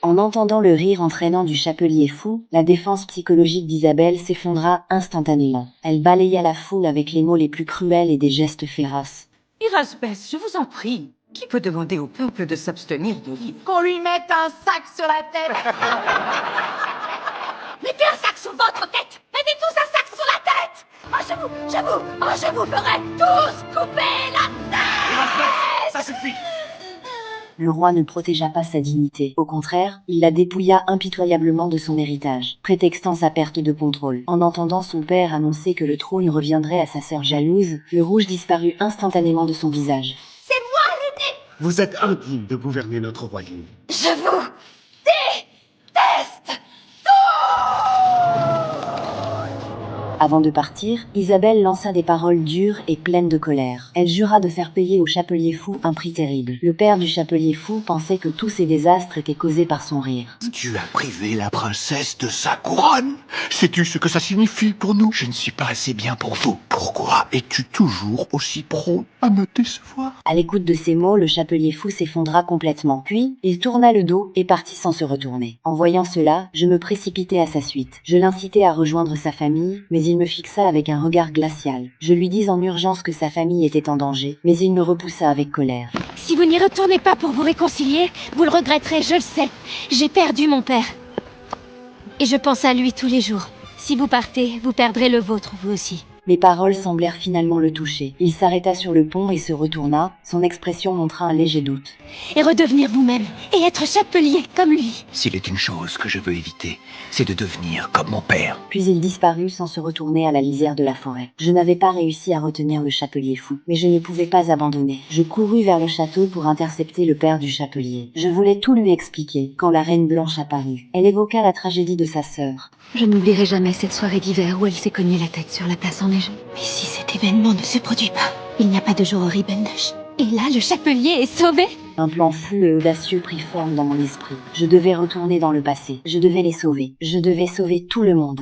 En entendant le rire entraînant du chapelier fou, la défense psychologique d'Isabelle s'effondra instantanément. Elle balaya la foule avec les mots les plus cruels et des gestes féroces. Irasbès, je vous en prie. Qui peut demander au peuple de s'abstenir de vivre? Qu'on lui mette un sac sur la tête. Mettez un sac sur votre tête. Mettez tous un sac sur la tête. Je vous ferai tous couper la tête. Irasbès, ça suffit. Le roi ne protégea pas sa dignité. Au contraire, il la dépouilla impitoyablement de son héritage, prétextant sa perte de contrôle. En entendant son père annoncer que le trône reviendrait à sa sœur jalouse, le rouge disparut instantanément de son visage. C'est moi l'aîné. Vous êtes indigne de gouverner notre royaume. Je vous déteste. Avant de partir, Isabelle lança des paroles dures et pleines de colère. Elle jura de faire payer au chapelier fou un prix terrible. Le père du chapelier fou pensait que tous ces désastres étaient causés par son rire. Tu as privé la princesse de sa couronne. Sais-tu ce que ça signifie pour nous? Je ne suis pas assez bien pour vous. Pourquoi es-tu toujours aussi prompt à me décevoir? À l'écoute de ces mots, le chapelier fou s'effondra complètement. Puis, il tourna le dos et partit sans se retourner. En voyant cela, je me précipitai à sa suite. Je l'incitai à rejoindre sa famille, mais il me fixa avec un regard glacial. Je lui dis en urgence que sa famille était en danger, mais il me repoussa avec colère. Si vous n'y retournez pas pour vous réconcilier, vous le regretterez, je le sais. J'ai perdu mon père. Et je pense à lui tous les jours. Si vous partez, vous perdrez le vôtre, vous aussi. Mes paroles semblèrent finalement le toucher. Il s'arrêta sur le pont et se retourna. Son expression montra un léger doute. Et redevenir vous-même, et être chapelier comme lui. S'il est une chose que je veux éviter, c'est de devenir comme mon père. Puis il disparut sans se retourner à la lisière de la forêt. Je n'avais pas réussi à retenir le chapelier fou, mais je ne pouvais pas abandonner. Je courus vers le château pour intercepter le père du chapelier. Je voulais tout lui expliquer, quand la reine blanche apparut. Elle évoqua la tragédie de sa sœur. Je n'oublierai jamais cette soirée d'hiver où elle s'est cognée la tête sur la place enneigée. Mais si cet événement ne se produit pas, il n'y a pas de jour horrible, neige. Et là, le chapelier est sauvé. Un plan fou et audacieux prit forme dans mon esprit. Je devais retourner dans le passé. Je devais les sauver. Je devais sauver tout le monde.